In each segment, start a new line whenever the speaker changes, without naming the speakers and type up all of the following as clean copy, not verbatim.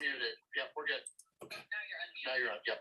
muted. Yep, we're good.
Okay.
Now you're unmuted.
Now you're on. Yep.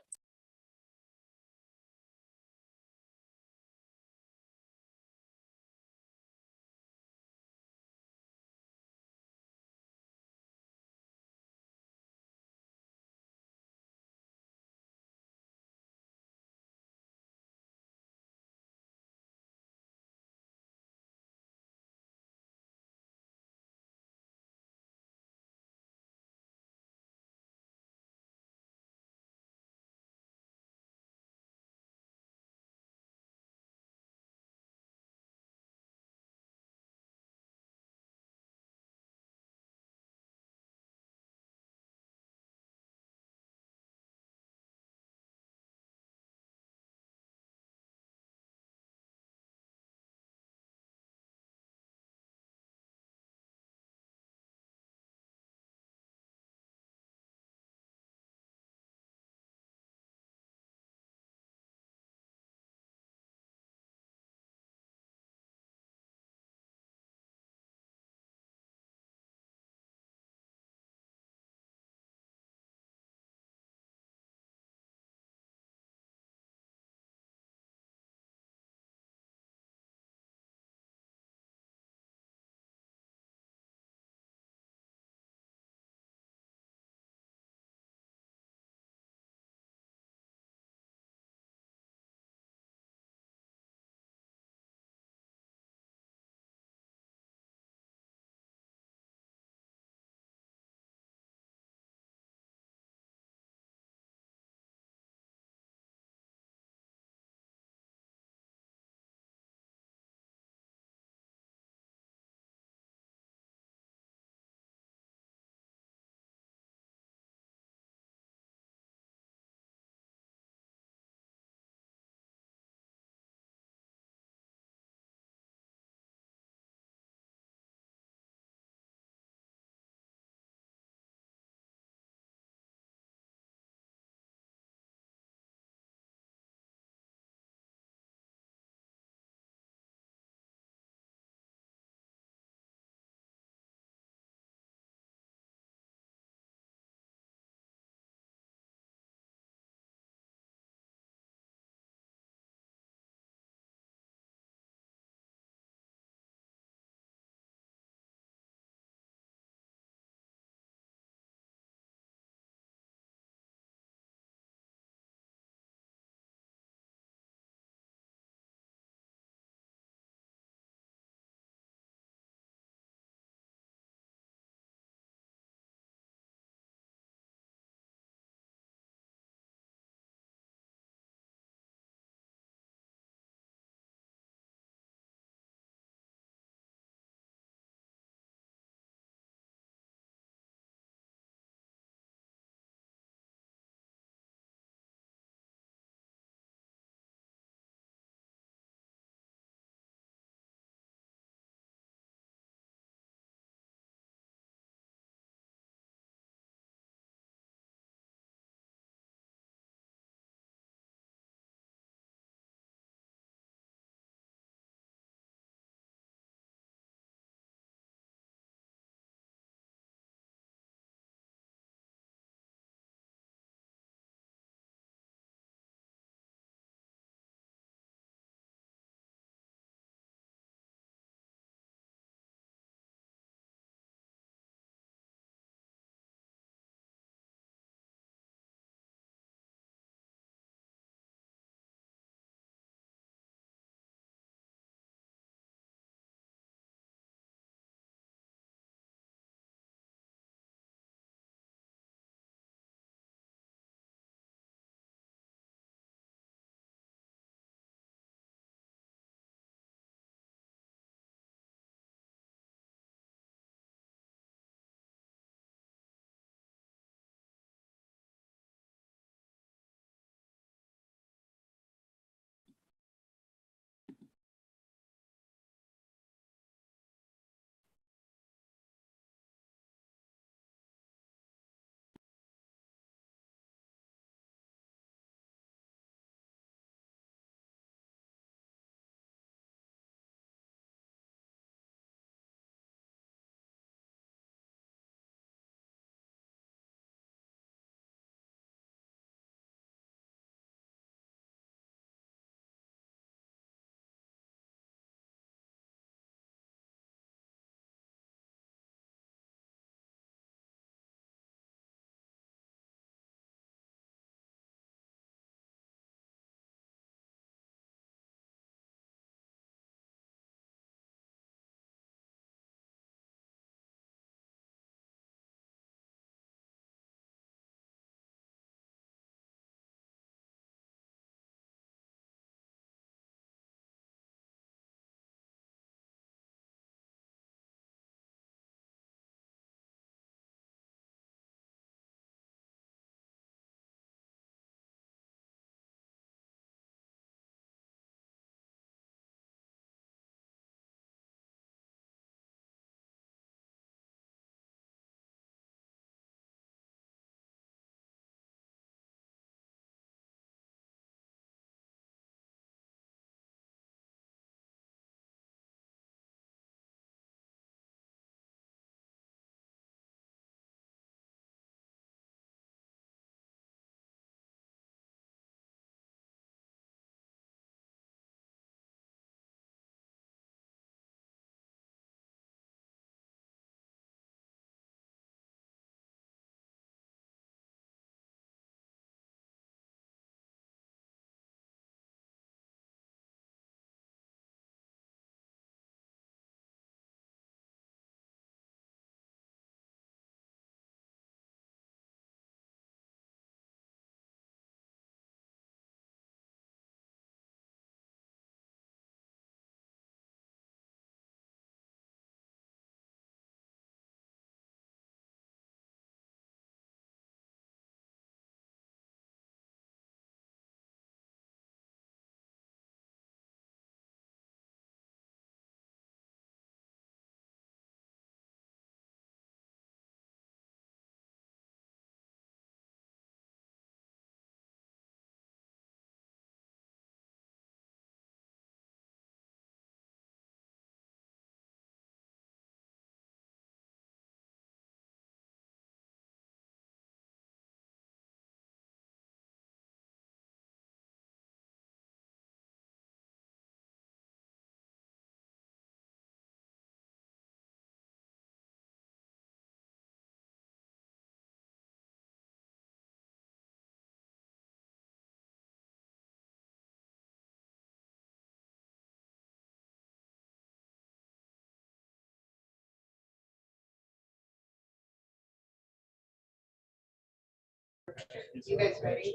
You guys ready?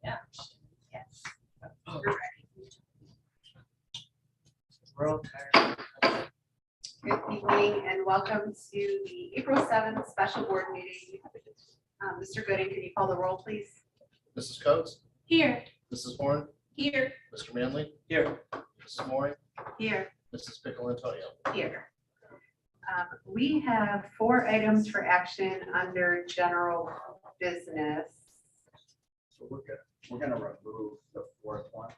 Yeah.
Yes.
Oh.
You're ready.
We're all tired.
Good evening and welcome to the April 7th special board meeting. Mr. Gooding, can you call the roll, please?
Mrs. Coates,
Here.
Mrs. Horn,
Here.
Mr. Manley,
Here.
Mrs. Maury,
Here.
Mrs. Pickle Antonio.
Here. We have 4 items for action under general business.
So we're gonna remove the 4th one.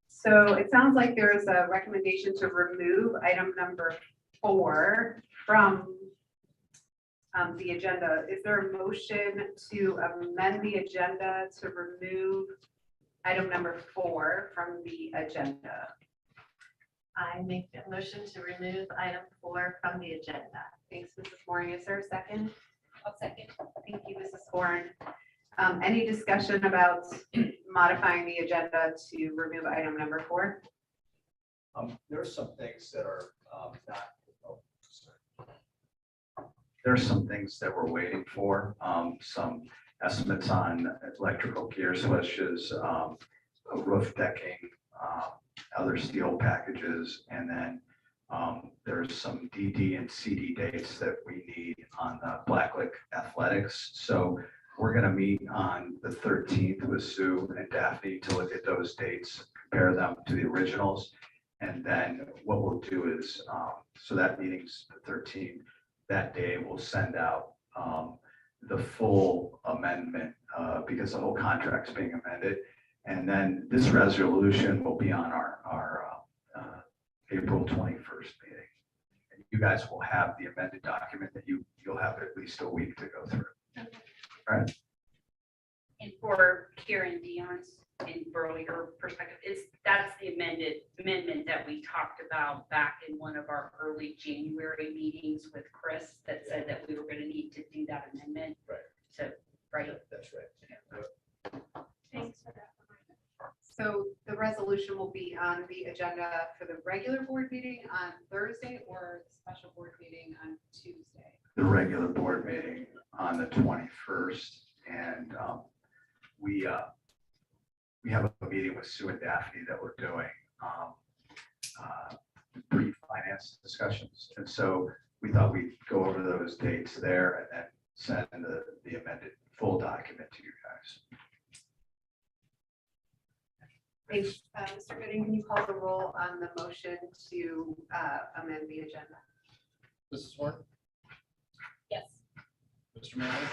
So it sounds like there's a recommendation to remove item number 4 from the agenda. Is there a motion to amend the agenda to remove item number 4 from the agenda?
I make the motion to remove item 4 from the agenda.
Thanks, Mrs. Moore. Is there a second?
I'll second.
Thank you, Mrs. Horn. Any discussion about modifying the agenda to remove item number 4?
There's some things that are not. There's some things that we're waiting for, some estimates on electrical gear switches, roof decking, other steel packages, and then there's some DD and CD dates that we need on the Blacklick Athletics. So we're going to meet on the 13th with Sue and Daphne to look at those dates, compare them to the originals. And then what we'll do is, so that meeting's the 13th, that day we'll send out the full amendment because the whole contract's being amended. And then this resolution will be on our April 21st meeting. And you guys will have the amended document that you'll have at least a week to go through. All right.
And for Karen Dion's and for your perspective, that's the amendment that we talked about back in one of our early January meetings with Chris that said that we were going to need to do that amendment.
Right.
So, right.
That's right.
Thanks for that.
So the resolution will be on the agenda for the regular board meeting on Thursday or the special board meeting on Tuesday?
The regular board meeting on the 21st. And we have a meeting with Sue and Daphne that we're doing pre-finance discussions. And so we thought we'd go over those dates there and then send the amended full document to you guys.
Thanks. Mr. Gooding, can you call the roll on the motion to amend the agenda?
Mrs. Horn,
Yes.
Mr. Manley,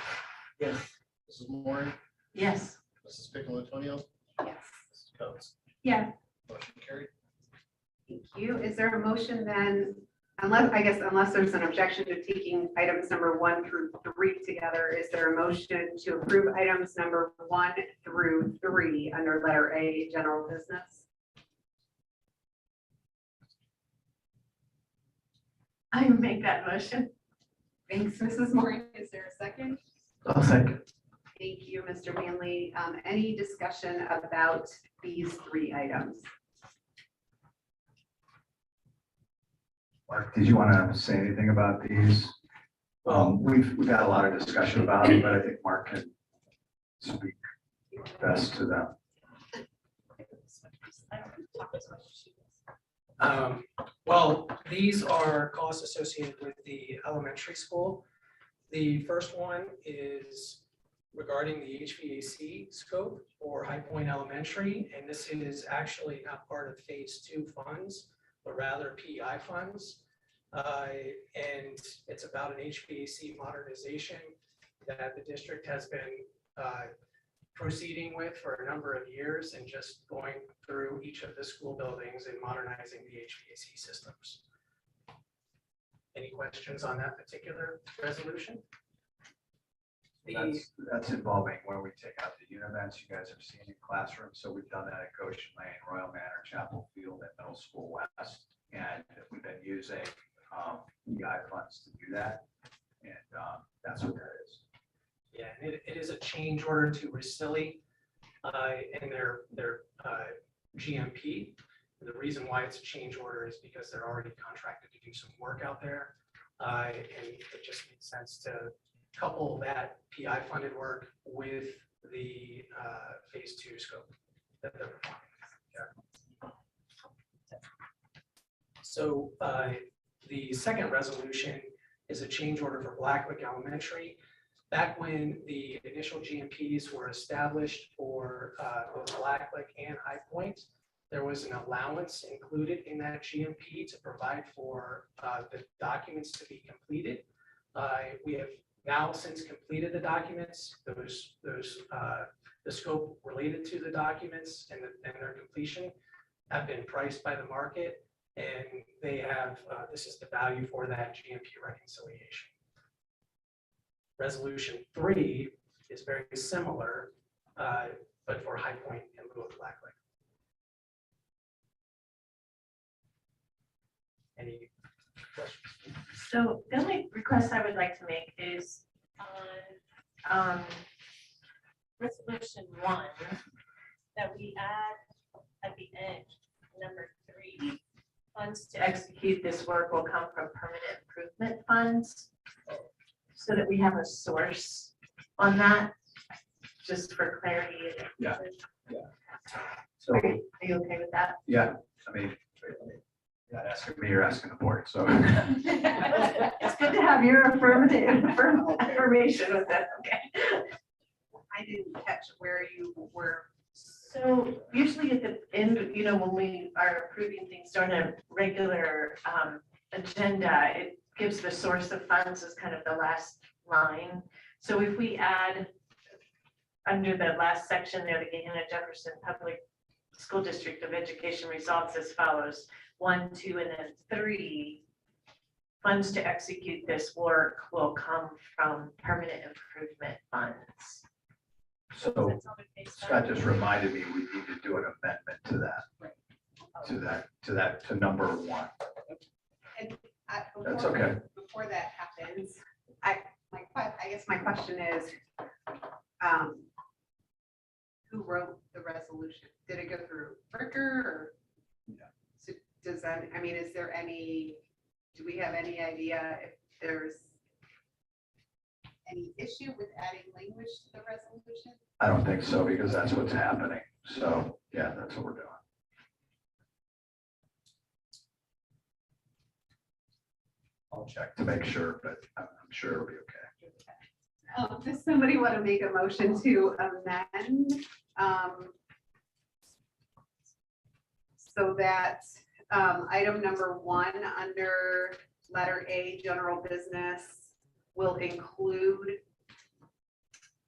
Yes.
Mrs. Maury,
Yes.
Mrs. Pickle Antonio,
Yes.
Mrs. Coates.
Yeah.
Motion carried.
Thank you. Is there a motion then, unless there's an objection to taking items number 1 through 3 together, is there a motion to approve items number 1 through 3 under letter A, general business?
I make that motion.
Thanks, Mrs. Moore. Is there a second?
I'll second.
Thank you, Mr. Manley. Any discussion about these 3 items?
Mark, did you want to say anything about these? We've had a lot of discussion about it, but I think Mark can speak best to them.
Well, these are costs associated with the elementary school. The first one is regarding the HVAC scope for High Point Elementary, and this is actually not part of phase 2 funds, but rather PI funds. And it's about an HVAC modernization that the district has been proceeding with for a number of years and just going through each of the school buildings and modernizing the HVAC systems. Any questions on that particular resolution?
That's involving where we take out the univents you guys have seen in classrooms. So we've done that at Goshen Lane, Royal Manor, Chapel Field, and Middle School West. And we've been using EI funds to do that. And that's what that is.
Yeah, and it is a change order to Resili in their GMP. The reason why it's a change order is because they're already contracted to do some work out there. And it just makes sense to couple that PI funded work with the phase 2 scope that they're performing. Yeah. So the second resolution is a change order for Blackwick Elementary. Back when the initial GMPs were established for both Blacklick and High Point, there was an allowance included in that GMP to provide for the documents to be completed. We have now since completed the documents, the scope related to the documents and their completion have been priced by the market, and they have, this is the value for that GMP reconciliation. Resolution 3 is very similar, but for High Point and lieu of Blacklick. Any questions?
So the only request I would like to make is on resolution 1, that we add at the end, number 3, funds to execute this work will come from permanent improvement funds, so that we have a source on that, just for clarity.
Yeah. So,
Are you okay with that?
yeah, I mean, you're not asking me, you're asking the board, so.
It's good to have your affirmation with that, okay?
I didn't catch where you were.
So usually at the end, when we are approving things during a regular agenda, it gives the source of funds as kind of the last line. So if we add under the last section there, the Gahanna Jefferson Public School District of Education resolves as follows: 1, 2, and then 3, funds to execute this work will come from permanent improvement funds.
So Scott just reminded me we need to do an amendment to that, to number 1. That's okay.
Before that happens, I guess my question is, who wrote the resolution? Did it go through Ricker or?
Yeah.
So does that, I mean, is there any, do we have any idea if there's any issue with adding language to the resolution?
I don't think so, because that's what's happening. So, yeah, that's what we're doing. I'll check to make sure, but I'm sure it'll be okay.
Does somebody want to make a motion to amend? So that item number 1 under letter A, general business, will include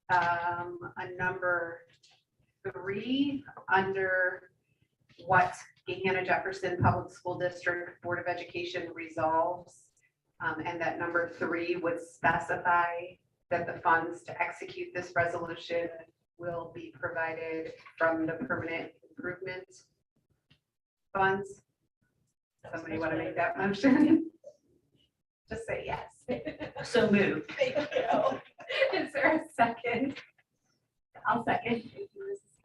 a number 3 under what Gahanna Jefferson Public School District Board of Education resolves. And that number 3 would specify that the funds to execute this resolution will be provided from the permanent improvement funds. Somebody want to make that motion? Just say yes.
So moved.
Thank you. Is there a second? I'll second. Thank you,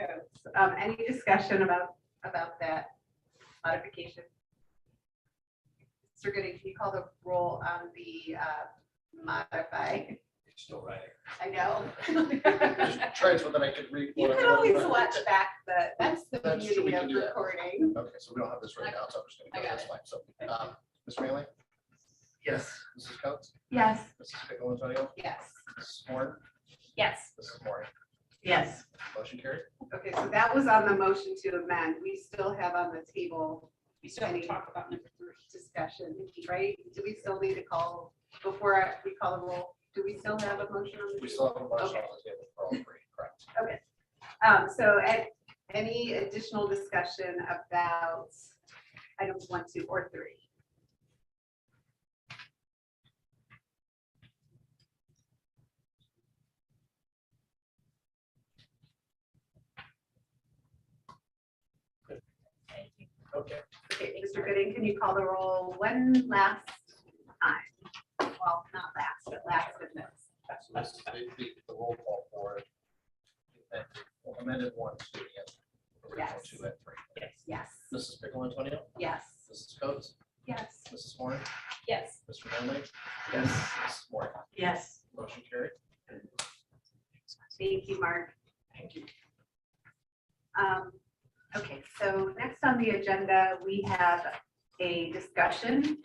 Mrs. Coates. Any discussion about that modification? Mr. Gooding, can you call the roll on the modify?
Still writing.
I know.
Just try so that I could read.
You
what
can
I-
always watch back that's the
That's true,
beauty
we
of
can do that.
recording.
Okay, so we don't have this right now, so I'm just
I
gonna go,
got
that's fine. So, Mr. Manley,
Yes.
Mrs. Coates,
Yes.
Mrs. Pickle Antonio,
Yes.
Mrs. Warren,
Yes.
Mrs. Moore,
Yes.
motion carried.
Okay, so that was on the motion to amend. We still have on the table
We still have to talk about number 3.
discussion, right? Do we still need to call, before we call the roll, do we still have a motion on the
We
table?
still have a motion
Okay.
on the table for all 3, correct?
So any additional discussion about items 1, 2, or 3?
Okay.
Okay, Mr. Gooding, can you call the roll one last time? Well, not last, but last in this.
So this is the roll call for amended 1, 2, and original
Yes.
2 and 3.
Yes.
Mrs. Pickle Antonio,
Yes.
Mrs. Coates,
Yes.
Mrs. Warren,
Yes.
Mr. Manley,
Yes.
Mrs. Moore,
Yes.
motion carried.
Okay, so next on the agenda, we have a discussion.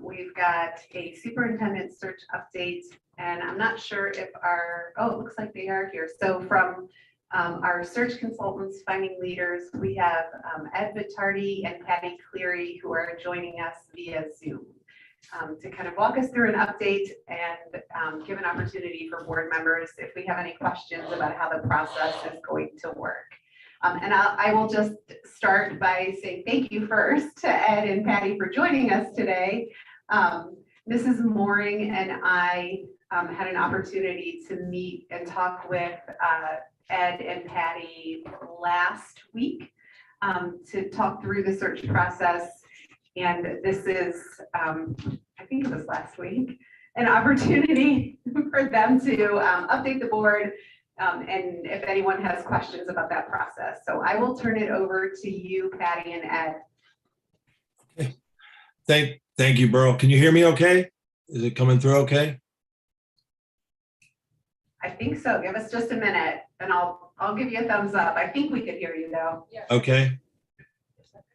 We've got a superintendent search update, and I'm not sure if it looks like they are here. So from our search consultants, finding leaders, we have Ed Vittardi and Patty Cleary who are joining us via Zoom to kind of walk us through an update and give an opportunity for board members if we have any questions about how the process is going to work. And I will just start by saying thank you first to Ed and Patty for joining us today. Mrs. Mooring and I had an opportunity to meet and talk with Ed and Patty last week to talk through the search process. And this is, I think it was last week, an opportunity for them to update the board and if anyone has questions about that process. So I will turn it over to you, Patty and Ed.
Okay. Thank you, Burl. Can you hear me okay? Is it coming through okay?
I think so. Give us just a minute and I'll give you a thumbs up. I think we could hear you though.
Okay.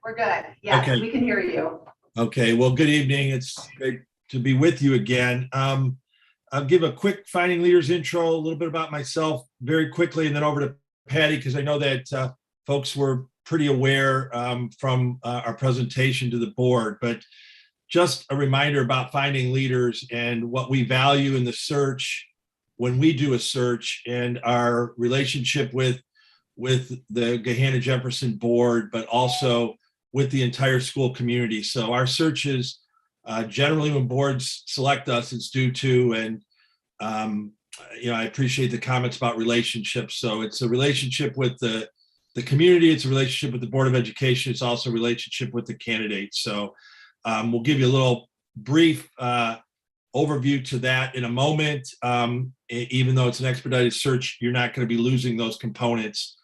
We're good. Yes,
Okay.
we can hear you.
Okay. Well, good evening. It's great to be with you again. I'll give a quick Finding Leaders intro, a little bit about myself very quickly, and then over to Patty, because I know that folks were pretty aware from our presentation to the board, but just a reminder about Finding Leaders and what we value in the search when we do a search and our relationship with the Gahanna Jefferson board, but also with the entire school community. So our searches, generally when boards select us, it's due to, and I appreciate the comments about relationships. So it's a relationship with the community, it's a relationship with the Board of Education, it's also a relationship with the candidates. So we'll give you a little brief overview to that in a moment. Even though it's an expedited search, you're not going to be losing those components.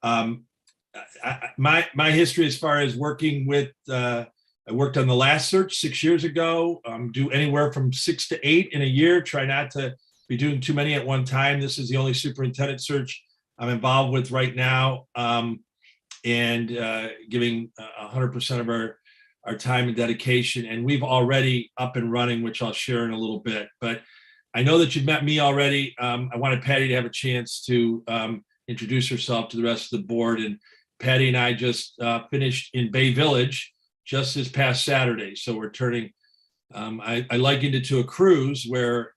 My history as far as working with, I worked on the last search 6 years ago, do anywhere from 6 to 8 in a year, try not to be doing too many at one time. This is the only superintendent search I'm involved with right now, and giving 100% of our time and dedication. And we've already up and running, which I'll share in a little bit. But I know that you've met me already. I wanted Patty to have a chance to introduce herself to the rest of the board. And Patty and I just finished in Bay Village just this past Saturday. So we're turning, I likened it to a cruise where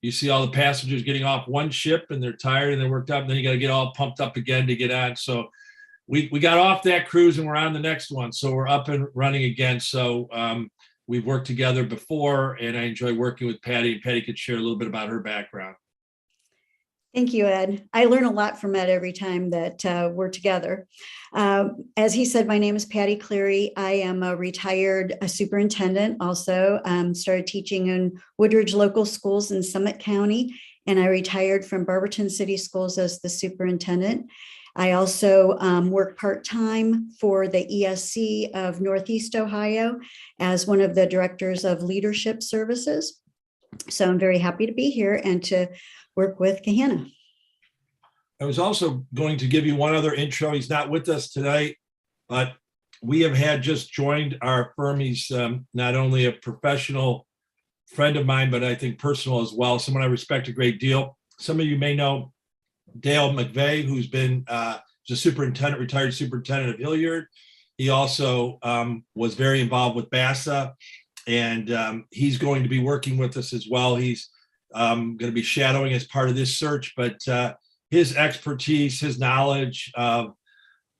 you see all the passengers getting off one ship and they're tired and they're worked up, and then you got to get all pumped up again to get on. So we got off that cruise and we're on the next one. So we're up and running again. So we've worked together before, and I enjoy working with Patty, and Patty could share a little bit about her background.
Thank you, Ed. I learn a lot from Ed every time that we're together. As he said, my name is Patty Cleary. I am a retired superintendent, also started teaching in Woodridge local schools in Summit County, and I retired from Barberton City Schools as the superintendent. I also work part-time for the ESC of Northeast Ohio as one of the directors of leadership services. So I'm very happy to be here and to work with Gahanna.
I was also going to give you one other intro. He's not with us tonight, but we have had just joined our firm. He's not only a professional friend of mine, but I think personal as well, someone I respect a great deal. Some of you may know Dale McVeigh, who's been the superintendent, retired superintendent of Hilliard. He also was very involved with BASA, and he's going to be working with us as well. He's going to be shadowing as part of this search, but his expertise, his knowledge of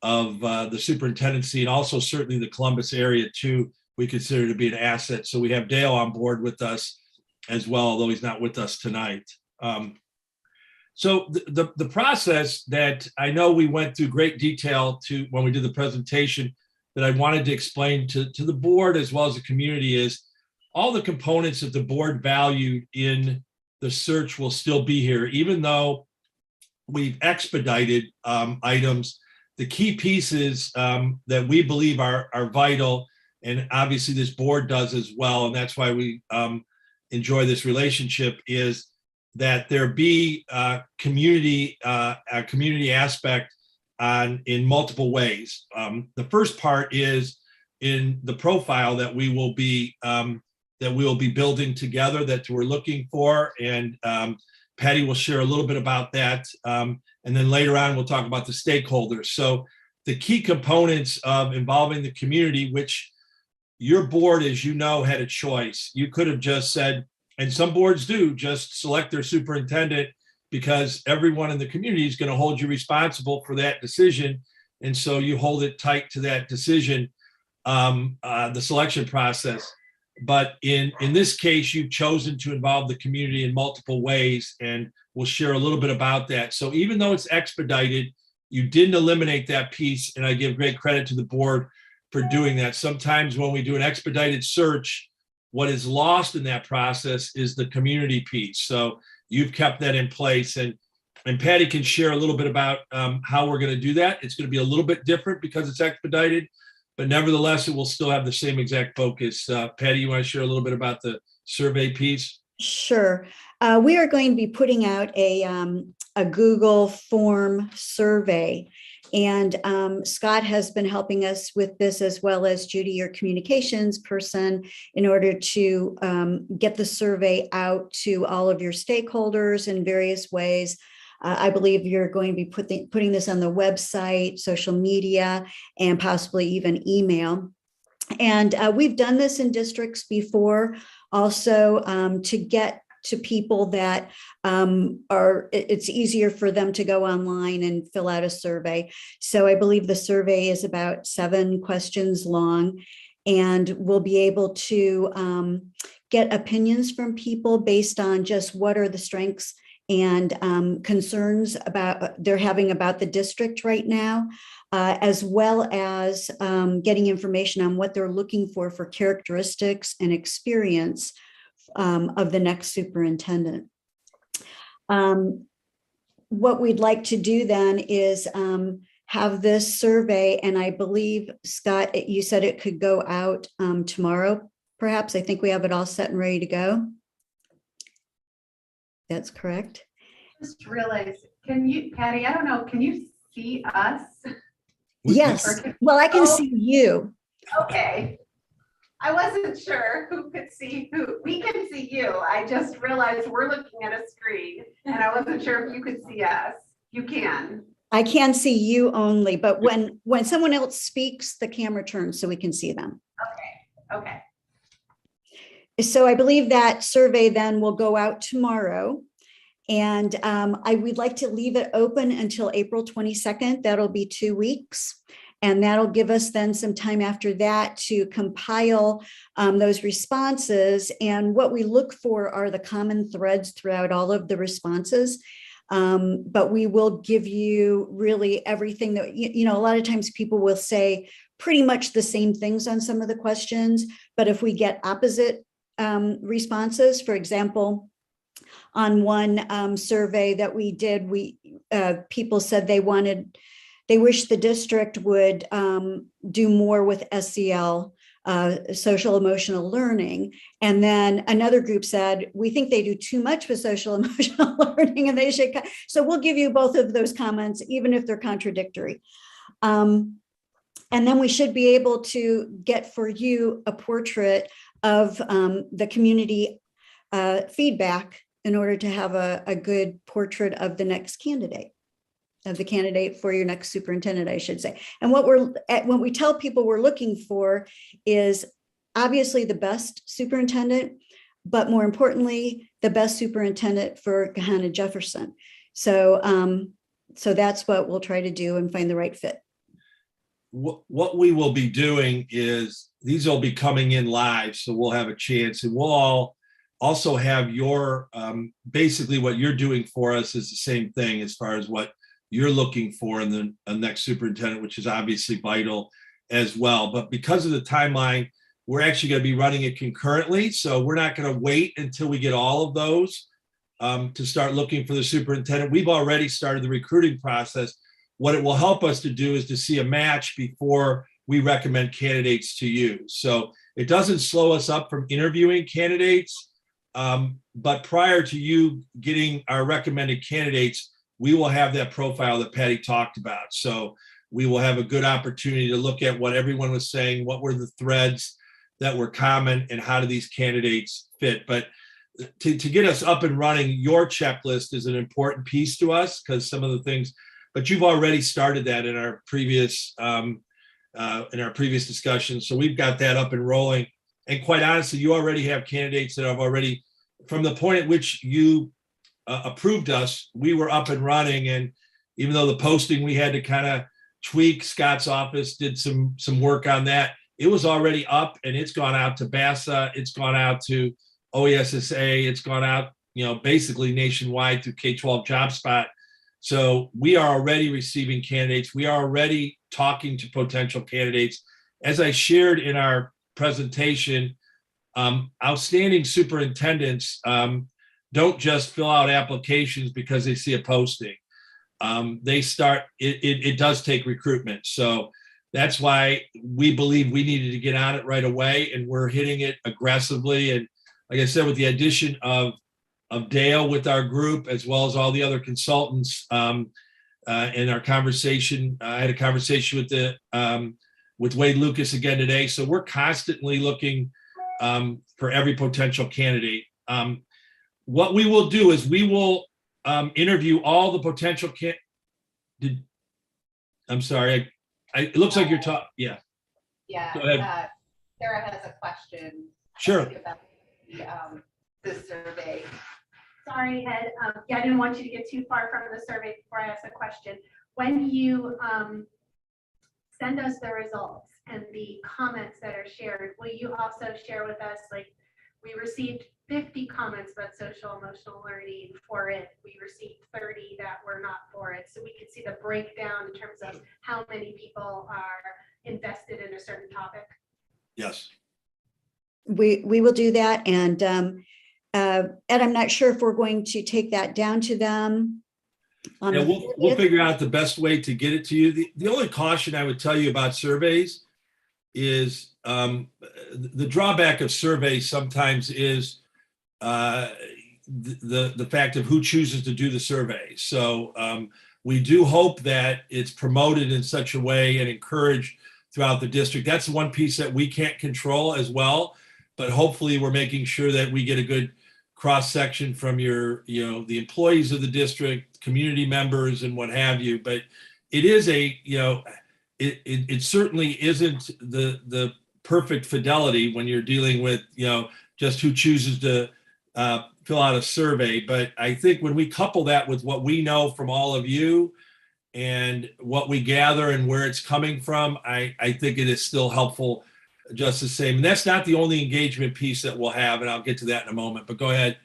the superintendency, and also certainly the Columbus area too, we consider to be an asset. So we have Dale on board with us as well, although he's not with us tonight. So the process that I know we went through great detail to when we did the presentation, that I wanted to explain to the board as well as the community, is all the components that the board valued in the search will still be here, even though we've expedited items. The key pieces that we believe are vital, and obviously this board does as well, and that's why we enjoy this relationship, is that there be a community aspect in multiple ways. The first part is in the profile that we will be building together that we're looking for, and Patty will share a little bit about that, and then later on we'll talk about the stakeholders. So the key components of involving the community, which your board, as you know, had a choice. You could have just said, and some boards do, just select their superintendent, because everyone in the community is going to hold you responsible for that decision. And so you hold it tight to that decision, the selection process. But in this case, you've chosen to involve the community in multiple ways, and we'll share a little bit about that. So even though it's expedited, you didn't eliminate that piece, and I give great credit to the board for doing that. Sometimes when we do an expedited search, what is lost in that process is the community piece. So you've kept that in place, and Patty can share a little bit about how we're going to do that. It's going to be a little bit different because it's expedited, but nevertheless, it will still have the same exact focus. Patty, you want to share a little bit about the survey piece?
Sure. We are going to be putting out a Google form survey, and Scott has been helping us with this, as well as Judy, your communications person, in order to get the survey out to all of your stakeholders in various ways. I believe you're going to be putting this on the website, social media, and possibly even email. And we've done this in districts before also, to get to people that it's easier for them to go online and fill out a survey. So I believe the survey is about 7 questions long, and we'll be able to get opinions from people based on just what are the strengths and concerns they're having about the district right now, as well as getting information on what they're looking for characteristics and experience of the next superintendent. What we'd like to do then is have this survey, and I believe, Scott, you said it could go out tomorrow, perhaps. I think we have it all set and ready to go. That's correct.
Just realized, can you, Patty, I don't know, can you see us?
Yes. Well, I can see you.
Okay. I wasn't sure who could see who. We can see you. I just realized we're looking at a screen, and I wasn't sure if you could see us. You can.
I can see you only, but when someone else speaks, the camera turns so we can see them.
Okay. Okay.
So I believe that survey then will go out tomorrow. And we'd like to leave it open until April 22nd. That'll be 2 weeks. And that'll give us then some time after that to compile those responses. And what we look for are the common threads throughout all of the responses. But we will give you really everything that, a lot of times people will say pretty much the same things on some of the questions. But if we get opposite responses, for example, on one survey that we did, people said they wish the district would do more with SEL, social emotional learning. And then another group said, we think they do too much with social emotional learning and they should. So we'll give you both of those comments, even if they're contradictory. And then we should be able to get for you a portrait of the community feedback in order to have a good portrait of the next candidate, of the candidate for your next superintendent, I should say. And when we tell people we're looking for is obviously the best superintendent, but more importantly, the best superintendent for Gahanna Jefferson. So that's what we'll try to do and find the right fit.
What we will be doing is these will be coming in live, so we'll have a chance, and we'll all also have your basically what you're doing for us is the same thing as far as what you're looking for in the next superintendent, which is obviously vital as well. But because of the timeline, we're actually going to be running it concurrently, so we're not going to wait until we get all of those to start looking for the superintendent. We've already started the recruiting process. What it will help us to do is to see a match before we recommend candidates to you. So it doesn't slow us up from interviewing candidates, but prior to you getting our recommended candidates, we will have that profile that Patty talked about. So we will have a good opportunity to look at what everyone was saying, what were the threads that were common, and how do these candidates fit. But to get us up and running, your checklist is an important piece to us because some of the things, but you've already started that in our previous discussions. So we've got that up and rolling. And quite honestly, you already have candidates that have already, from the point at which you approved us, we were up and running. And even though the posting, we had to kind of tweak, Scott's office did some work on that. It was already up, and it's gone out to BASA. It's gone out to OESSA. It's gone out, basically nationwide through K-12 JobSpot. So we are already receiving candidates. We are already talking to potential candidates. As I shared in our presentation, outstanding superintendents don't just fill out applications because they see a posting. It does take recruitment. So that's why we believe we needed to get on it right away, and we're hitting it aggressively. And like I said, with the addition of Dale with our group, as well as all the other consultants in our conversation, I had a conversation with Wade Lucas again today. So we're constantly looking for every potential candidate. What we will do is we will interview all the potential I'm sorry. It looks like you're talking. Yeah.
Yeah.
Go ahead.
Sarah has a question.
Sure.
About the survey.
Sorry, Ed. Yeah, I didn't want you to get too far from the survey before I ask a question. When you send us the results and the comments that are shared, will you also share with us, like, we received 50 comments about social emotional learning for it. We received 30 that were not for it. So we could see the breakdown in terms of how many people are invested in a certain topic.
Yes.
We will do that. And Ed, I'm not sure if we're going to take that down to them.
Yeah, we'll figure out the best way to get it to you. The only caution I would tell you about surveys is the drawback of surveys sometimes is the fact of who chooses to do the survey. So we do hope that it's promoted in such a way and encouraged throughout the district. That's one piece that we can't control as well, but hopefully we're making sure that we get a good cross section from the employees of the district, community members, and what have you. But it is it certainly isn't the perfect fidelity when you're dealing with just who chooses to fill out a survey. But I think when we couple that with what we know from all of you and what we gather and where it's coming from, I think it is still helpful just the same. And that's not the only engagement piece that we'll have, and I'll get to that in a moment, but go ahead.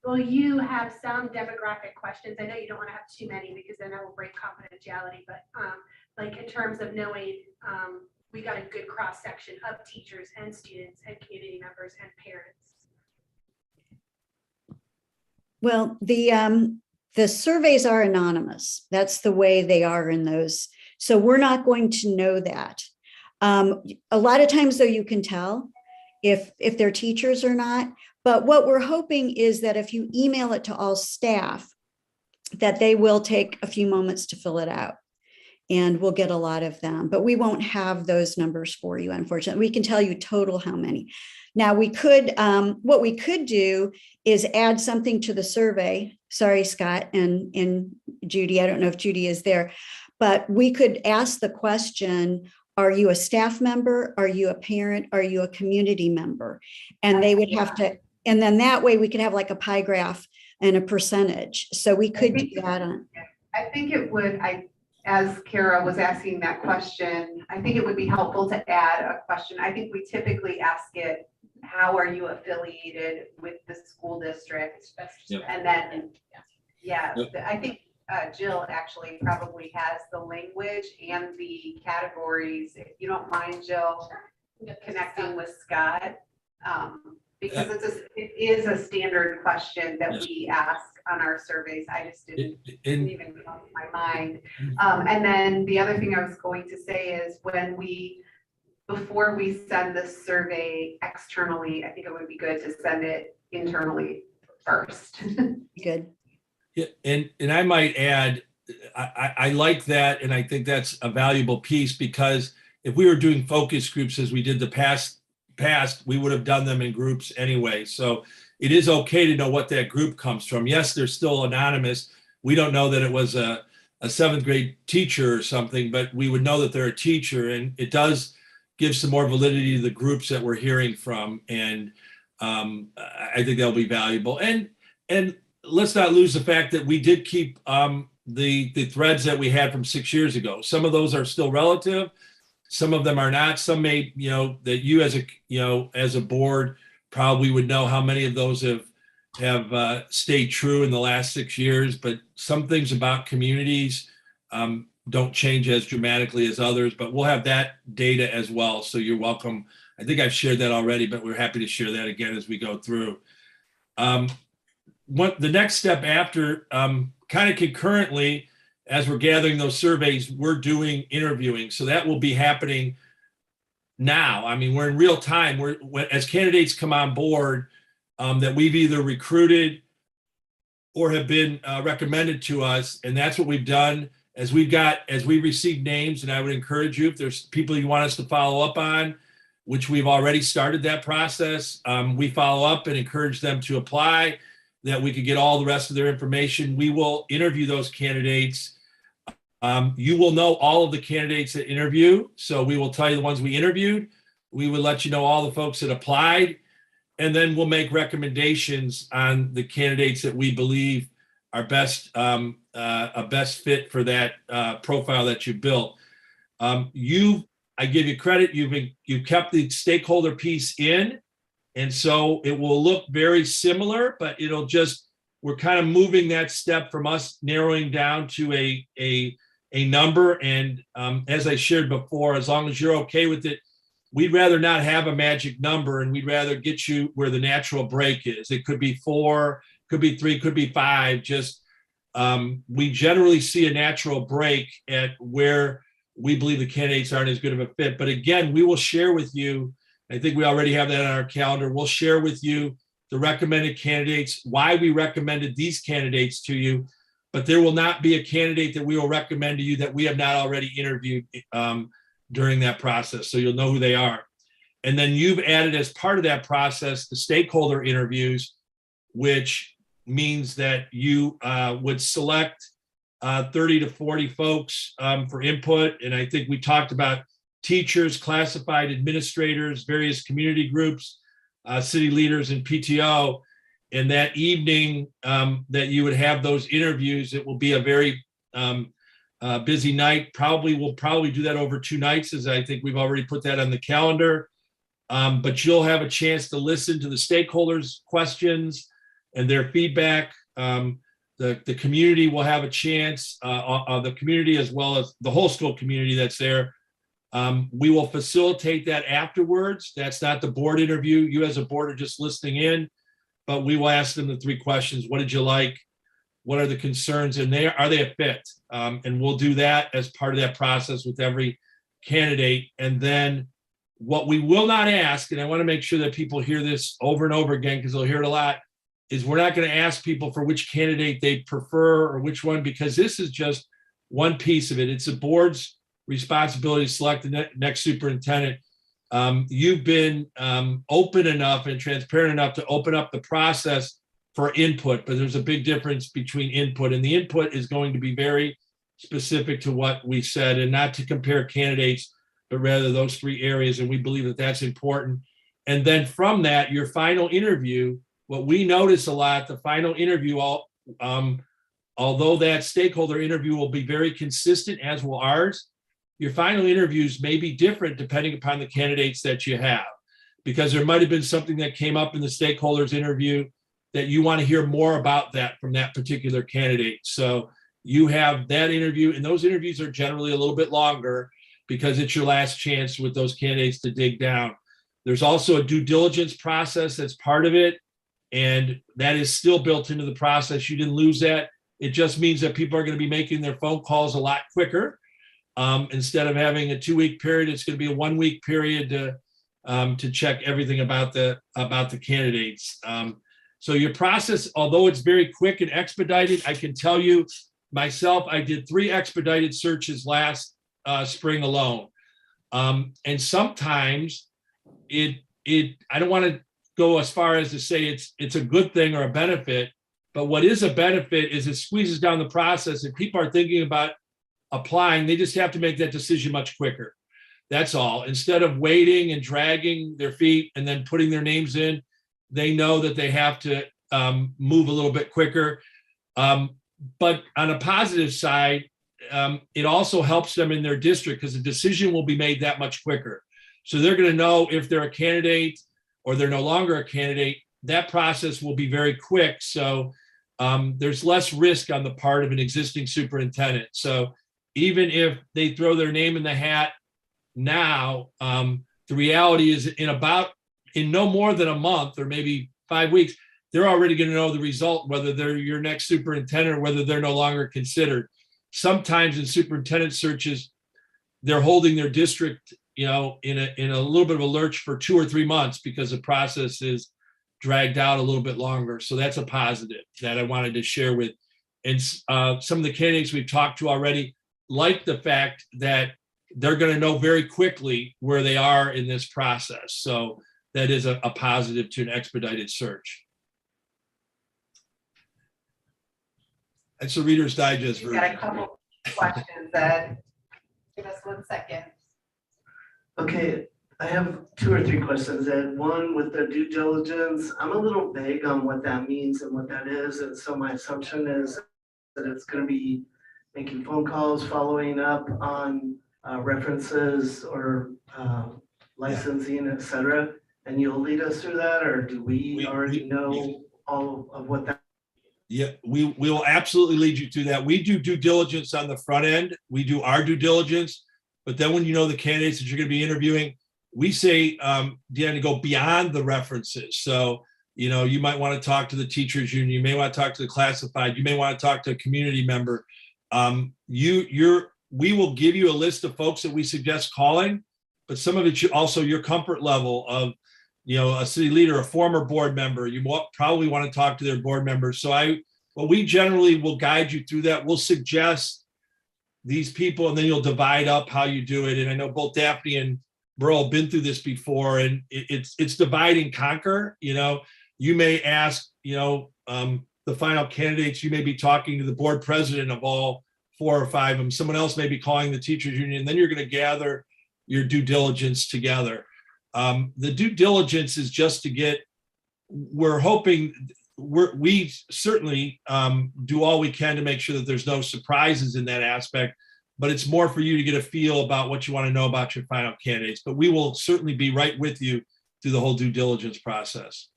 Will you have some demographic questions? I know you don't want to have too many because then that will break confidentiality, but like in terms of knowing we got a good cross section of teachers and students and community members and parents. Well,
the surveys are anonymous. That's the way they are in those. So we're not going to know that. A lot of times though, you can tell if they're teachers or not. But what we're hoping is that if you email it to all staff, that they will take a few moments to fill it out. And we'll get a lot of them, but we won't have those numbers for you, unfortunately. We can tell you total how many. Now we could, what we could do is add something to the survey. Sorry, Scott and Judy, I don't know if Judy is there, but we could ask the question, are you a staff member? Are you a parent? Are you a community member? And they would have to, and then that way we could have like a pie graph and a percentage. So we could do that on.
I think it would, as Kara was asking that question, I think it would be helpful to add a question. I think we typically ask it, how are you affiliated with the school district?
Yep.
And then,
Yep.
I think Jill actually probably has the language and the categories. If you don't mind, Jill, connecting with Scott, because it is a standard question that we ask on our surveys. I just didn't even come to my mind. And then the other thing I was going to say is before we send this survey externally, I think it would be good to send it internally first.
Good.
Yeah, and I might add, I like that, and I think that's a valuable piece because if we were doing focus groups as we did the past, we would have done them in groups anyway. So it is okay to know what that group comes from. Yes, they're still anonymous. We don't know that it was a seventh grade teacher or something, but we would know that they're a teacher, and it does give some more validity to the groups that we're hearing from, and I think that'll be valuable. And let's not lose the fact that we did keep the threads that we had from 6 years ago. Some of those are still relative. Some of them are not. Some may, that you as a board probably would know how many of those have stayed true in the last 6 years. But some things about communities don't change as dramatically as others. But we'll have that data as well. So you're welcome. I think I've shared that already, but we're happy to share that again as we go through. The next step after, kind of concurrently, as we're gathering those surveys, we're doing interviewing. So that will be happening now. I mean, we're in real time. As candidates come on board that we've either recruited or have been recommended to us, and that's what we've done as we receive names. And I would encourage you, if there's people you want us to follow up on, which we've already started that process, we follow up and encourage them to apply, that we could get all the rest of their information. We will interview those candidates. You will know all of the candidates that interview. So we will tell you the ones we interviewed. We will let you know all the folks that applied. And then we'll make recommendations on the candidates that we believe are a best fit for that profile that you built. I give you credit. You've kept the stakeholder piece in. And so it will look very similar, but we're kind of moving that step from us narrowing down to a number. And as I shared before, as long as you're okay with it, we'd rather not have a magic number, and we'd rather get you where the natural break is. It could be 4, could be 3, could be 5. We generally see a natural break at where we believe the candidates aren't as good of a fit. But again, we will share with you, I think we already have that on our calendar. We'll share with you the recommended candidates, why we recommended these candidates to you, but there will not be a candidate that we will recommend to you that we have not already interviewed during that process. So you'll know who they are. And then you've added, as part of that process, the stakeholder interviews, which means that you would select 30 to 40 folks for input. And I think we talked about teachers, classified administrators, various community groups, city leaders, and PTO. And that evening that you would have those interviews, it will be a very busy night. We'll probably do that over 2 nights, as I think we've already put that on the calendar. But you'll have a chance to listen to the stakeholders' questions and their feedback. The community will have a chance, the community as well as the whole school community that's there. We will facilitate that afterwards. That's not the board interview. You as a board are just listening in, but we will ask them the 3 questions. What did you like? What are the concerns? And are they a fit? And we'll do that as part of that process with every candidate. And then what we will not ask, and I want to make sure that people hear this over and over again, because they'll hear it a lot, is we're not going to ask people for which candidate they prefer or which one, because this is just one piece of it. It's the board's responsibility to select the next superintendent. You've been open enough and transparent enough to open up the process for input, but there's a big difference between input, and the input is going to be very specific to what we said, and not to compare candidates, but rather those 3 areas. And we believe that that's important. And then from that, your final interview, what we notice a lot, the final interview, although that stakeholder interview will be very consistent, as will ours, your final interviews may be different depending upon the candidates that you have, because there might have been something that came up in the stakeholders interview that you want to hear more about that from that particular candidate. So you have that interview, and those interviews are generally a little bit longer because it's your last chance with those candidates to dig down. There's also a due diligence process that's part of it, and that is still built into the process. You didn't lose that. It just means that people are going to be making their phone calls a lot quicker. Instead of having a 2-week period, it's going to be a 1-week period to check everything about the candidates. So your process, although it's very quick and expedited, I can tell you myself, I did 3 expedited searches last spring alone. And sometimes I don't want to go as far as to say it's a good thing or a benefit, but what is a benefit is it squeezes down the process. If people are thinking about applying, they just have to make that decision much quicker. That's all. Instead of waiting and dragging their feet and then putting their names in, they know that they have to move a little bit quicker. But on a positive side, it also helps them in their district because the decision will be made that much quicker. So they're going to know if they're a candidate or they're no longer a candidate. That process will be very quick. So there's less risk on the part of an existing superintendent. So even if they throw their name in the hat now, the reality is in no more than a month or maybe 5 weeks, they're already going to know the result, whether they're your next superintendent or whether they're no longer considered. Sometimes in superintendent searches, they're holding their district, in a little bit of a lurch for 2 or 3 months because the process is dragged out a little bit longer. So that's a positive that I wanted to share with. And some of the candidates we've talked to already like the fact that they're going to know very quickly where they are in this process. So that is a positive to an expedited search. That's a Reader's Digest
We've
version.
got a couple questions, Ed. Give us 1 second.
Okay, I have 2 or 3 questions. And one with the due diligence, I'm a little vague on what that means and what that is. And so my assumption is that it's going to be making phone calls, following up on references or licensing, et cetera. And you'll lead us through that, or do we already know all of what that?
Yeah, we will absolutely lead you through that. We do due diligence on the front end. We do our due diligence, but then when you know the candidates that you're going to be interviewing, we say, Deanna, to go beyond the references. So, you might want to talk to the teachers union. You may want to talk to the classified. You may want to talk to a community member. We will give you a list of folks that we suggest calling, but some of it also your comfort level of, a city leader, a former board member. You probably want to talk to their board members. So we generally will guide you through that. We'll suggest these people, and then you'll divide up how you do it. And I know both Daphne and Burl have been through this before, and it's divide and conquer. You may ask, the final candidates, you may be talking to the board president of all 4 or 5 of them. Someone else may be calling the teachers union, and then you're going to gather your due diligence together. The due diligence is just to we're hoping, we certainly do all we can to make sure that there's no surprises in that aspect, but it's more for you to get a feel about what you want to know about your final candidates. But we will certainly be right with you through the whole due diligence process.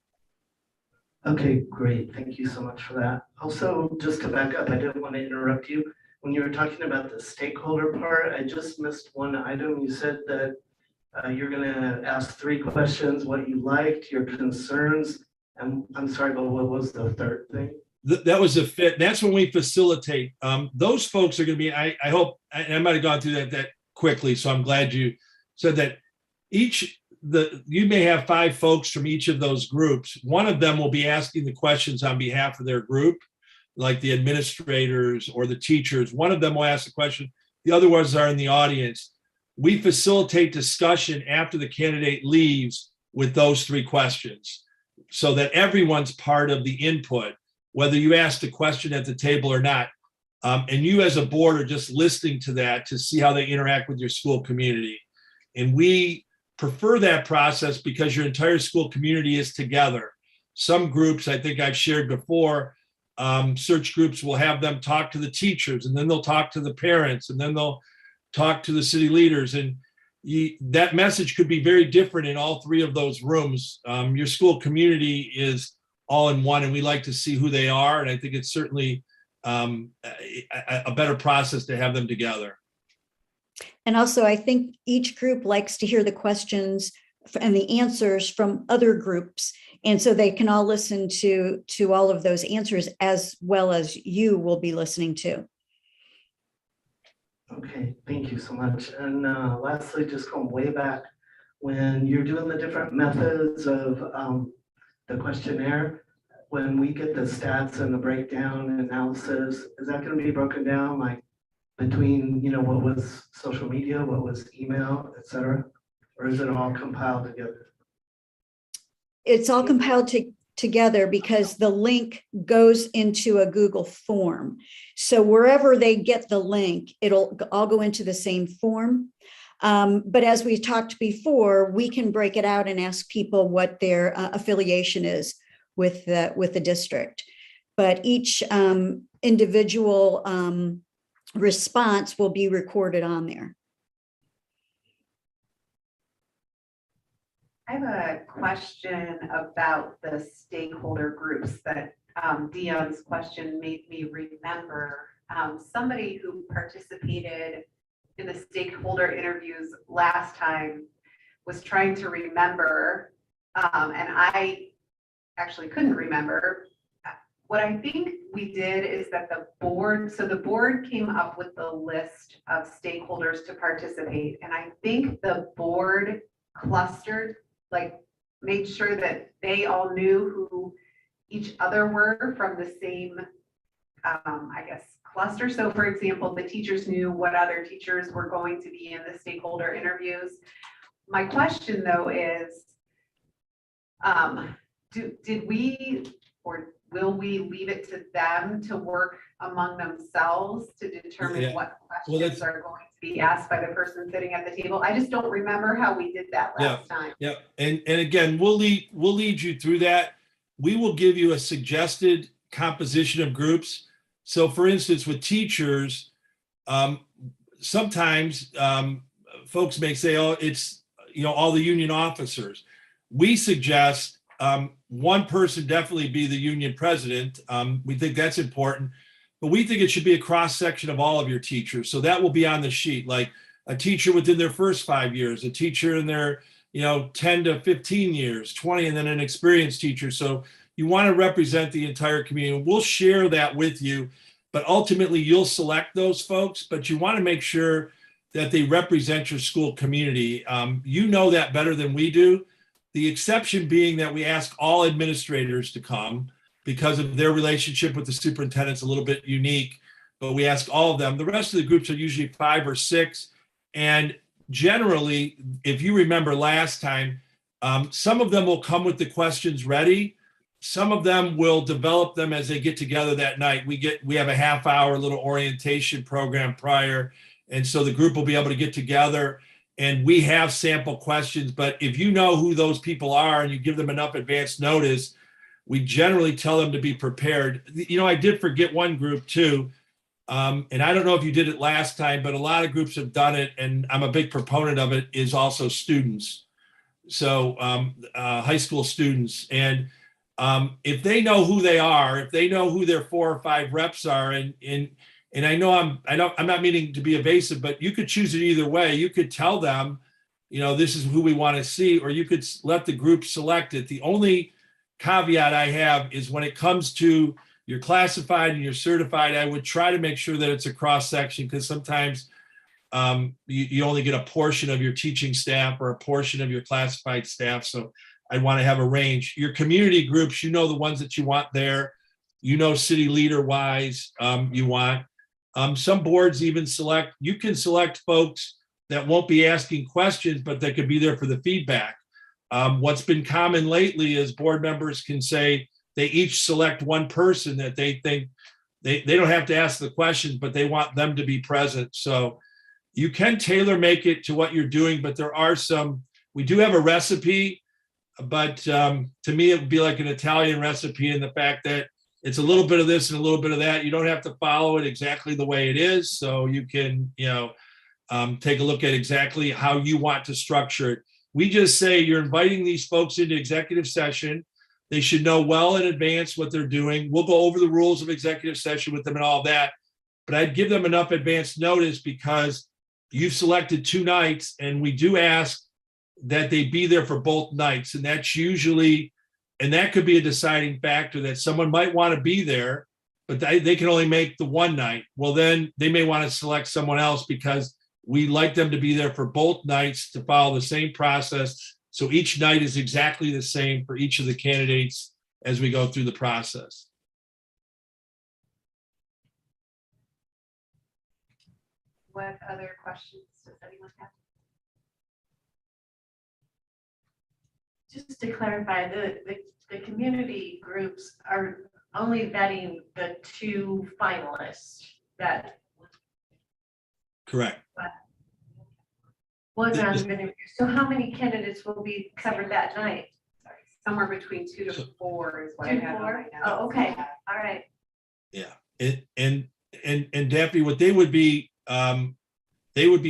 Okay, great. Thank you so much for that. Also, just to back up, I didn't want to interrupt you. When you were talking about the stakeholder part, I just missed one item. You said that you're going to ask 3 questions, what you liked, your concerns, and I'm sorry, but what was the third thing?
That was a fit. That's when we facilitate. Those folks are going to be, I hope, and I might have gone through that quickly, so I'm glad you said that. You may have 5 folks from each of those groups. One of them will be asking the questions on behalf of their group, like the administrators or the teachers. One of them will ask the question. The other ones are in the audience. We facilitate discussion after the candidate leaves with those 3 questions so that everyone's part of the input, whether you ask the question at the table or not. And you as a board are just listening to that to see how they interact with your school community. And we prefer that process because your entire school community is together. Some groups, I think I've shared before, search groups will have them talk to the teachers, and then they'll talk to the parents, and then they'll talk to the city leaders. And that message could be very different in all 3 of those rooms. Your school community is all in one, and we like to see who they are. And I think it's certainly a better process to have them together.
And also, I think each group likes to hear the questions and the answers from other groups. And so they can all listen to all of those answers as well as you will be listening to.
Okay, thank you so much. And lastly, just going way back, when you're doing the different methods of the questionnaire, when we get the stats and the breakdown and analysis, is that gonna be broken down like between, what was social media, what was email, et cetera? Or is it all compiled together?
It's all compiled together because the link goes into a Google form. So wherever they get the link, it'll all go into the same form. But as we talked before, we can break it out and ask people what their affiliation is with the district. But each individual response will be recorded on there.
I have a question about the stakeholder groups that Dion's question made me remember. Somebody who participated in the stakeholder interviews last time was trying to remember, and I actually couldn't remember. What I think we did is that the board came up with the list of stakeholders to participate, and I think the board clustered, like made sure that they all knew who each other were from the same, I guess, cluster. So for example, the teachers knew what other teachers were going to be in the stakeholder interviews. My question though is, did we, or will we leave it to them to work among themselves to determine what questions are going to be asked by the person sitting at the table? I just don't remember how we did that last time.
Yeah, and again, we'll lead you through that. We will give you a suggested composition of groups. So for instance, with teachers, sometimes folks may say, oh, it's, all the union officers. We suggest one person definitely be the union president. We think that's important, but we think it should be a cross section of all of your teachers. So that will be on the sheet, like a teacher within their first 5 years, a teacher in their, 10 to 15 years, 20, and then an experienced teacher. So you want to represent the entire community. We'll share that with you, but ultimately you'll select those folks, but you want to make sure that they represent your school community. You know that better than we do. The exception being that we ask all administrators to come because of their relationship with the superintendent's a little bit unique, but we ask all of them. The rest of the groups are usually 5 or 6. And generally, if you remember last time, some of them will come with the questions ready. Some of them will develop them as they get together that night. We have a half-hour little orientation program prior. And so the group will be able to get together and we have sample questions, but if you know who those people are and you give them enough advance notice, we generally tell them to be prepared. I did forget one group too. And I don't know if you did it last time, but a lot of groups have done it, and I'm a big proponent of it, is also students. So high school students. And if they know who they are, if they know who their 4 or 5 reps are, and I know I'm not meaning to be evasive, but you could choose it either way. You could tell them, this is who we want to see, or you could let the group select it. The only caveat I have is when it comes to your classified and your certified, I would try to make sure that it's a cross section, because sometimes you only get a portion of your teaching staff or a portion of your classified staff. So I want to have a range. Your community groups, the ones that you want there, city leader wise, you want. Some boards even you can select folks that won't be asking questions, but that could be there for the feedback. What's been common lately is board members can say they each select one person that they think they don't have to ask the questions, but they want them to be present. So you can tailor make it to what you're doing, but we do have a recipe, but to me, it would be like an Italian recipe in the fact that it's a little bit of this and a little bit of that. You don't have to follow it exactly the way it is. So you can, take a look at exactly how you want to structure it. We just say you're inviting these folks into executive session. They should know well in advance what they're doing. We'll go over the rules of executive session with them and all that, but I'd give them enough advance notice because you've selected 2 nights, and we do ask that they be there for both nights. And that's usually, and that could be a deciding factor, that someone might want to be there, but they can only make the one night. Well, then they may want to select someone else because we like them to be there for both nights to follow the same process. So each night is exactly the same for each of the candidates as we go through the process.
What other questions does anyone have?
Just to clarify, the community groups are only vetting the 2 finalists that
Correct.
was on the interview. So how many candidates will be covered that night?
Sorry, somewhere between 2 to 4 is what I
2 to
have on
4?
my notes.
Oh, okay, all right.
And Daphne, what they would be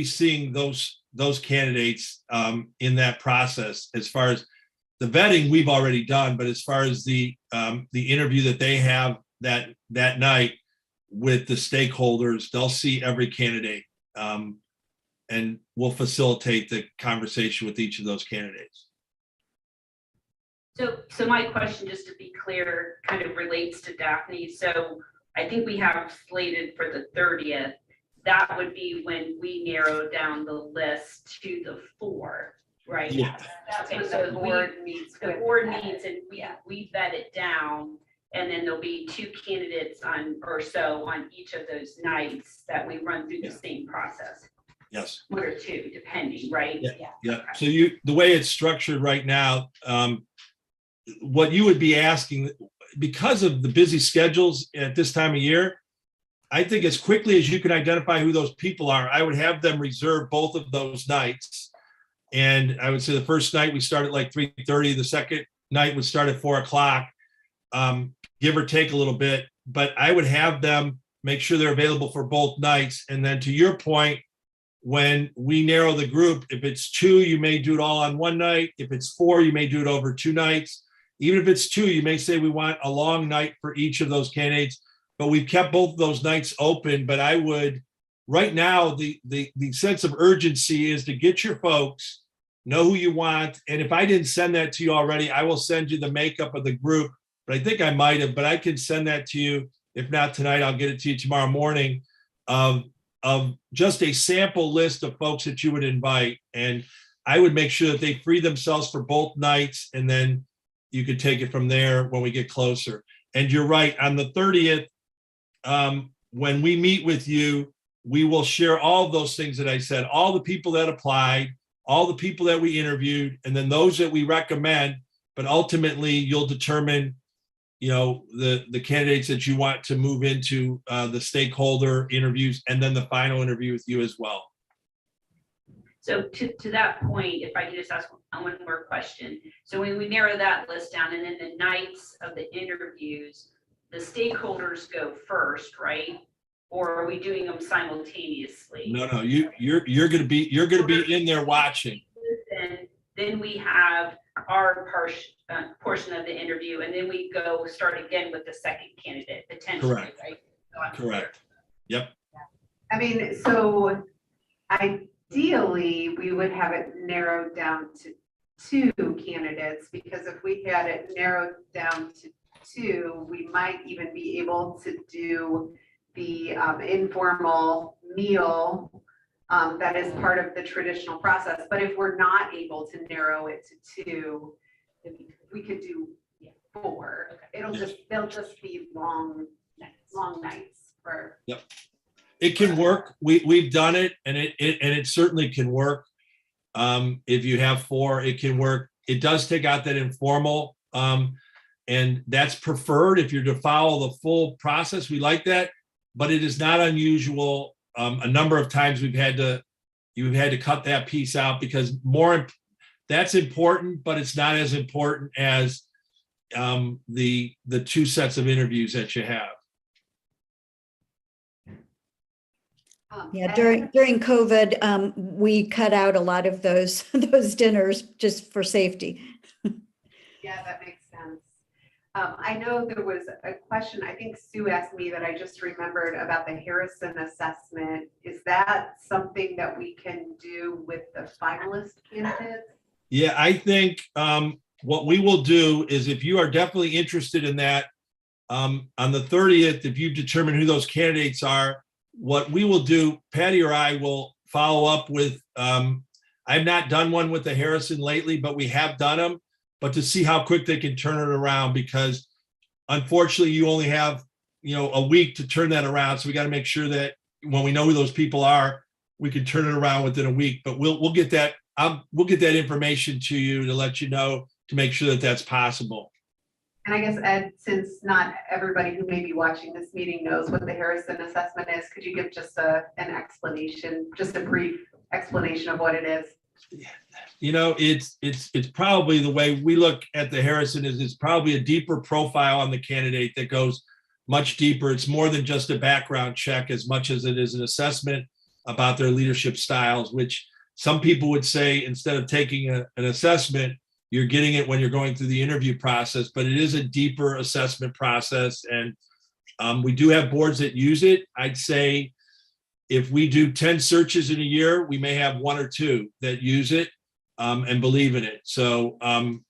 seeing those candidates in that process. As far as the vetting, we've already done, but as far as the interview that they have that night with the stakeholders, they'll see every candidate, and we'll facilitate the conversation with each of those candidates.
So my question, just to be clear, kind of relates to Daphne. So I think we have slated for the 30th. That would be when we narrow down the list to the 4, right?
Yeah.
That's
Okay,
when
so
the board meets.
The
with
board
Ed.
meets and we vet it down, and then there'll be 2 candidates on each of those nights that we run through the same process.
Yes.
1 or 2, depending, right?
Yeah. So the way it's structured right now, what you would be asking, because of the busy schedules at this time of year, I think as quickly as you can identify who those people are, I would have them reserve both of those nights. And I would say the first night we start at like 3:30, the second night would start at 4 o'clock, give or take a little bit. But I would have them make sure they're available for both nights. And then to your point, when we narrow the group, if it's 2, you may do it all on one night. If it's 4, you may do it over 2 nights. Even if it's 2, you may say we want a long night for each of those candidates. But we've kept both of those nights open. But I would, right now, the sense of urgency is to get your folks, know who you want. And if I didn't send that to you already, I will send you the makeup of the group. But I think I might have, but I can send that to you. If not tonight, I'll get it to you tomorrow morning of just a sample list of folks that you would invite. And I would make sure that they free themselves for both nights. And then you could take it from there when we get closer. And you're right, on the 30th, when we meet with you, we will share all of those things that I said, all the people that applied, all the people that we interviewed, and then those that we recommend. But ultimately, you'll determine, the candidates that you want to move into the stakeholder interviews, and then the final interview with you as well.
So to that point, if I could just ask one more question. So when we narrow that list down, and then the nights of the interviews, the stakeholders go first, right? Or are we doing them simultaneously?
No, you're gonna be in there watching.
Then we have our portion of the interview, and then we start again with the second candidate, potentially,
Correct.
right?
Correct. Yep.
I mean, so ideally, we would have it narrowed down to 2 candidates, because if we had it narrowed down to 2, we might even be able to do the informal meal that is part of the traditional process. But if we're not able to narrow it to 2, we could do 4. They'll just be long nights for.
Yep. It can work. We've done it, and it certainly can work. If you have 4, it can work. It does take out that informal, and that's preferred if you're to follow the full process. We like that, but it is not unusual. A number of times you've had to cut that piece out, because that's important, but it's not as important as the 2 sets of interviews that you have.
Yeah, during COVID, we cut out a lot of those dinners just for safety.
Yeah, that makes sense. I know there was a question, I think Sue asked me, that I just remembered about the Harrison assessment. Is that something that we can do with the finalist candidates?
Yeah, I think what we will do is, if you are definitely interested in that, on the 30th, if you determine who those candidates are, what we will do, Patty or I will follow up with, I've not done one with the Harrison lately, but we have done them. but to see how quick they can turn it around, because unfortunately you only have, a week to turn that around. So we got to make sure that when we know who those people are, we can turn it around within a week. But we'll get that. We'll get that information to you to let you know, to make sure that that's possible.
And I guess, Ed, since not everybody who may be watching this meeting knows what the Harrison assessment is, could you give just an explanation, just a brief explanation of what it is?
It's probably, the way we look at the Harrison is, it's probably a deeper profile on the candidate that goes much deeper. It's more than just a background check as much as it is an assessment about their leadership styles, which some people would say, instead of taking an assessment, you're getting it when you're going through the interview process, but it is a deeper assessment process. And we do have boards that use it. I'd say if we do 10 searches in a year, we may have 1 or 2 that use it and believe in it. So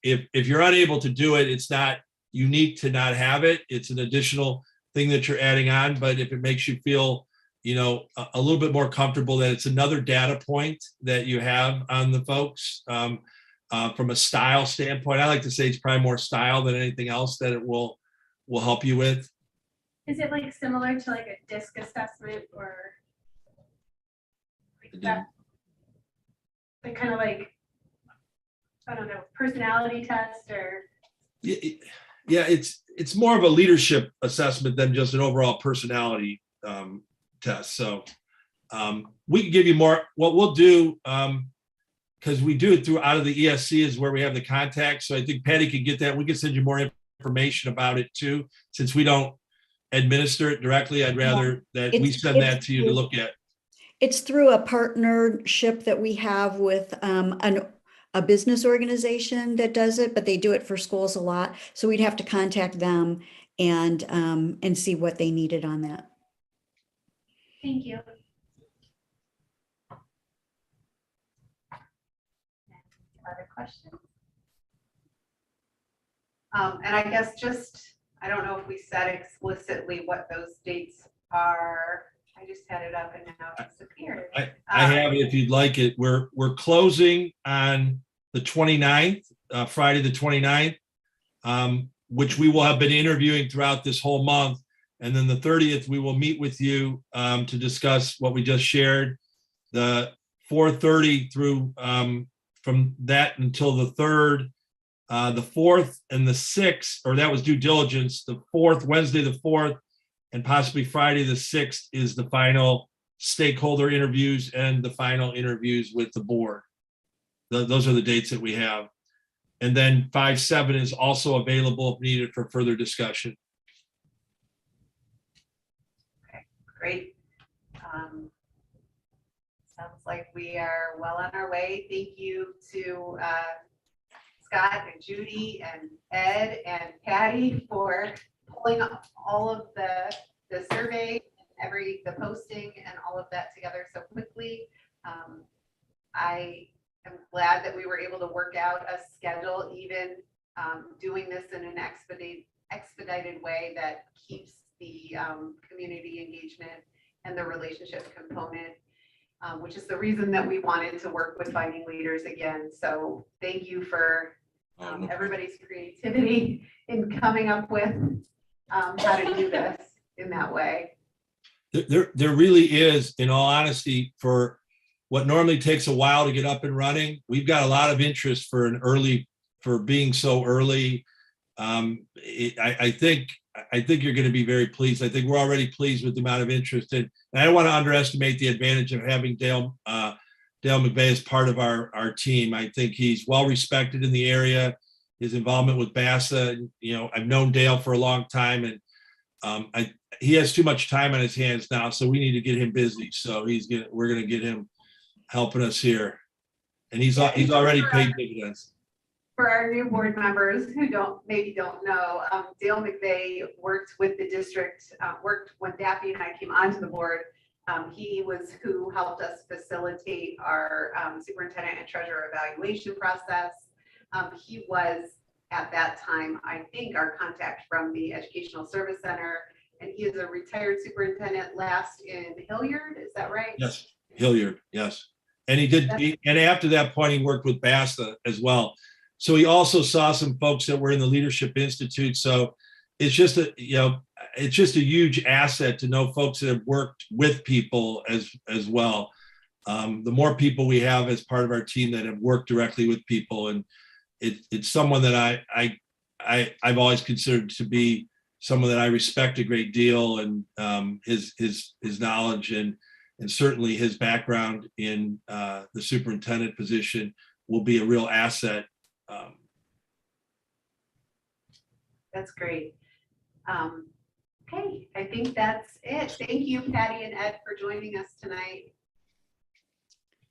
if you're unable to do it, it's not unique to not have it. It's an additional thing that you're adding on. But if it makes you feel, a little bit more comfortable that it's another data point that you have on the folks, from a style standpoint, I like to say it's probably more style than anything else that it will help you with.
Is it like similar to like a DISC assessment or like that? Like kind of like, I don't know, personality test or?
Yeah, it's more of a leadership assessment than just an overall personality test. So we can give you more. What we'll do, because we do it through out of the ESC is where we have the contact. So I think Patty can get that. We can send you more information about it too. Since we don't administer it directly, I'd rather that we send that to you to look at.
It's through a partnership that we have with a business organization that does it, but they do it for schools a lot. So we'd have to contact them and see what they needed on that.
Thank you.
Other questions? And I guess I don't know if we said explicitly what those dates are. I just had it up and now it disappeared.
I have it if you'd like it. We're closing on the 29th, Friday the 29th, which we will have been interviewing throughout this whole month. And then the 30th, we will meet with you to discuss what we just shared. The 4:30 through from that until the 3rd, the 4th and the 6th, or that was due diligence. The 4th, Wednesday the 4th, and possibly Friday the 6th is the final stakeholder interviews and the final interviews with the board. Those are the dates that we have. And then 5/7 is also available if needed for further discussion.
Okay, great. Sounds like we are well on our way. Thank you to Scott and Judy and Ed and Patty for pulling up all of the survey, the posting and all of that together so quickly. I am glad that we were able to work out a schedule, even doing this in an expedited way that keeps the community engagement and the relationship component, which is the reason that we wanted to work with Finding Leaders again. So thank you for everybody's creativity in coming up with how to do this in that way.
There really is, in all honesty, for what normally takes a while to get up and running. We've got a lot of interest for being so early. I think you're going to be very pleased. I think we're already pleased with the amount of interest, and I don't want to underestimate the advantage of having Dale McVeigh as part of our team. I think he's well respected in the area. His involvement with BASA, I've known Dale for a long time, and he has too much time on his hands now, so we need to get him busy. So we're going to get him helping us here, and he's already paid dividends.
For our new board members who maybe don't know, Dale McVeigh worked with the district, worked when Daffy and I came onto the board. He was who helped us facilitate our superintendent and treasurer evaluation process. He was at that time, I think, our contact from the Educational Service Center, and he is a retired superintendent last in Hilliard. Is that right?
Yes, Hilliard. Yes, and and after that point, he worked with BASA as well. So he also saw some folks that were in the Leadership Institute. So it's just it's just a huge asset to know folks that have worked with people as well. The more people we have as part of our team that have worked directly with people, and it's someone that I've always considered to be someone that I respect a great deal, and his knowledge and certainly his background in the superintendent position will be a real asset.
That's great. Okay, I think that's it. Thank you, Patty and Ed, for joining us tonight.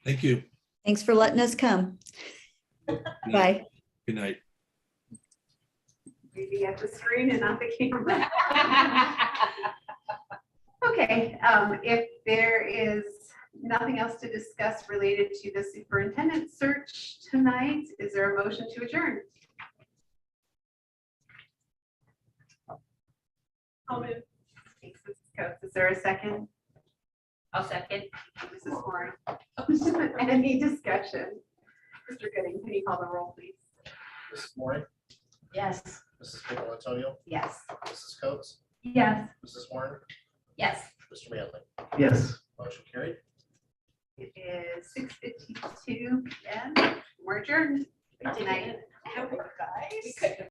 Thank you.
Thanks for letting us come. Bye.
Good night.
Maybe at the screen and not the camera. Okay, if there is nothing else to discuss related to the superintendent search tonight, is there a motion to adjourn?
I'll move.
Thanks, Mrs. Coates. Is there a second?
I'll second.
Mrs. Warren. Any discussion? Mr. Gooding, can you call the roll, please?
Mrs. Moore,
Yes.
Mrs. Pickle Antonio,
Yes.
Mrs. Coates,
Yes.
Mrs. Warren,
Yes.
Mr. Manley.
Yes.
Motion carried.
It is 6:52 p.m. We're adjourned. Good night.